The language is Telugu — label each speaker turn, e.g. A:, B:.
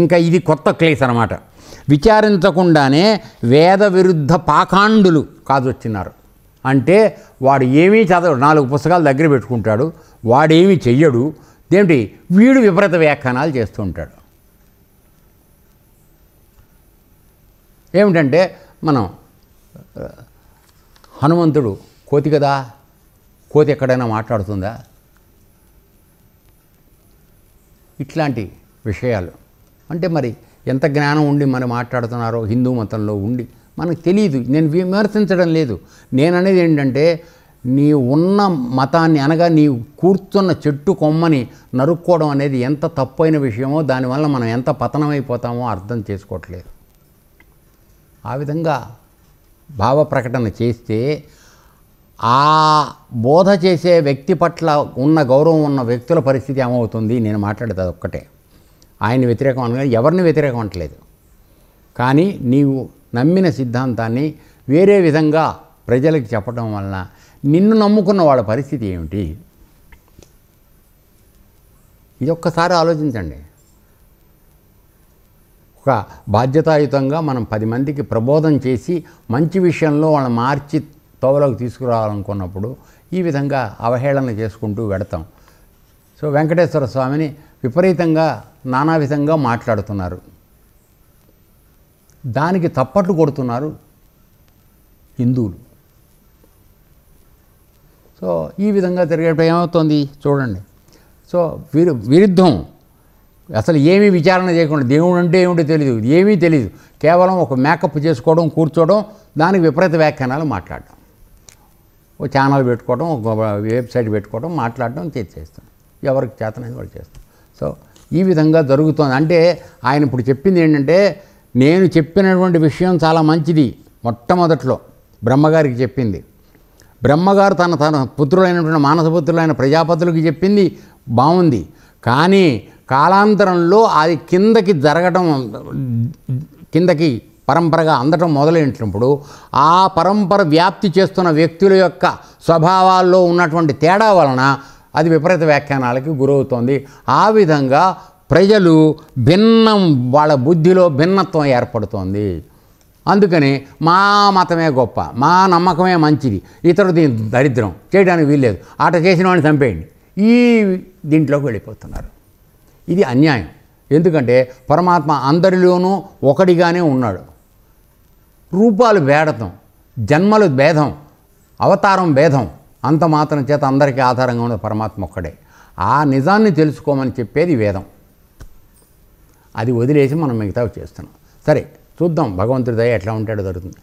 A: ఇంకా ఇది కొత్త కేసు అన్నమాట. విచారించకుండానే వేద విరుద్ధ పాఖండులు కాదొచ్చినారు. అంటే వాడు ఏమీ చదవడు, 4 పుస్తకాలు దగ్గర పెట్టుకుంటాడు, వాడేమీ చెయ్యడు. ఏమిటి వీడు విపరీత వ్యాఖ్యానాలు చేస్తూ ఉంటాడు. ఏమిటంటే మనం హనుమంతుడు కోతి కదా, కోతి ఎక్కడైనా మాట్లాడుతుందా? ఇట్లాంటి విషయాలు అంటే మరి ఎంత జ్ఞానం ఉండి మనం మాట్లాడుతున్నారో హిందూ మతంలో ఉండి మనకు తెలియదు. నేను విమర్శించడం లేదు, నేను అనేది ఏంటంటే నీ ఉన్న మతాన్ని అనగా నీ కూర్చున్న చెట్టు కొమ్మని నరుక్కోవడం అనేది ఎంత తప్పైన విషయమో, దానివల్ల మనం ఎంత పతనమైపోతామో అర్థం చేసుకోవట్లేదు. ఆ విధంగా భావ ప్రకటన చేస్తే ఆ బోధ చేసే వ్యక్తి పట్ల ఉన్న గౌరవం ఉన్న వ్యక్తుల పరిస్థితి ఏమవుతుంది? నేను మాట్లాడేది ఒక్కటే, ఆయన వ్యతిరేకం అనగా ఎవరిని వ్యతిరేకం అంటలేదు, కానీ నీవు నమ్మిన సిద్ధాంతాన్ని వేరే విధంగా ప్రజలకు చెప్పడం వలన నిన్ను నమ్ముకున్న వాళ్ళ పరిస్థితి ఏమిటి? ఇది ఒక్కసారి ఆలోచించండి. ఒక బాధ్యతాయుతంగా మనం 10 మందికి ప్రబోధం చేసి మంచి విషయంలో వాళ్ళని మార్చి తోవలోకి తీసుకురావాలనుకున్నప్పుడు ఈ విధంగా అవహేళన చేసుకుంటూ వెడతాం. సో వెంకటేశ్వర స్వామిని విపరీతంగా నానా విధంగా మాట్లాడుతున్నారు, దానికి తప్పట్లు కొడుతున్నారు హిందువులు. సో ఈ విధంగా తిరిగేటప్పుడు ఏమవుతుంది చూడండి. సో విరుద్ధం అసలు ఏమీ విచారణ చేయకుండా, దేవుడు అంటే ఏమిటో తెలియదు, ఏమీ తెలియదు, కేవలం ఒక మేకప్ చేసుకోవడం, కూర్చోవడం, దానికి విపరీత వ్యాఖ్యానాలు మాట్లాడడం, ఒక ఛానల్ పెట్టుకోవడం, ఒక వెబ్సైట్ పెట్టుకోవడం, మాట్లాడడం చేస్తాం, ఎవరికి చేతనని వాళ్ళు చేస్తాం. సో ఈ విధంగా జరుగుతుంది. అంటే ఆయన ఇప్పుడు చెప్పింది ఏంటంటే, నేను చెప్పినటువంటి విషయం చాలా మంచిది. మొట్టమొదట్లో బ్రహ్మగారికి చెప్పింది, బ్రహ్మగారు తన పుత్రులైనటువంటి మానసపుత్రులైన ప్రజాపతులకి చెప్పింది బాగుంది, కానీ కాలాంతరంలో అది కిందకి పరంపరగా అందటం మొదలైనప్పుడు ఆ పరంపర వ్యాప్తి చేస్తున్న వ్యక్తుల యొక్క స్వభావాల్లో ఉన్నటువంటి తేడా వలన అది విపరీత వ్యాఖ్యానాలకి గురవుతోంది. ఆ విధంగా ప్రజలు వాళ్ళ బుద్ధిలో భిన్నత్వం ఏర్పడుతోంది. అందుకని మా మతమే గొప్ప, మా నమ్మకమే మంచిది, ఇతరుది దరిద్రం, చేయడానికి వీల్లేదు, ఆట చేసిన వాడిని చంపేయండి, ఈ దీంట్లోకి వెళ్ళిపోతున్నారు. ఇది అన్యాయం. ఎందుకంటే పరమాత్మ అందరిలోనూ ఒకటిగానే ఉన్నాడు. రూపాలు భేదం, జన్మలు భేదం, అవతారం భేదం, అంత మాత్రం చేత అందరికీ ఆధారంగా ఉన్న పరమాత్మ ఒక్కడే. ఆ నిజాన్ని తెలుసుకోమని చెప్పేది వేదం. అది వదిలేసి మనం మిగతావి చేస్తున్నాం. సరే చూద్దాం, భగవంతుడి దయ ఎట్లా ఉంటాడో జరుగుతుంది.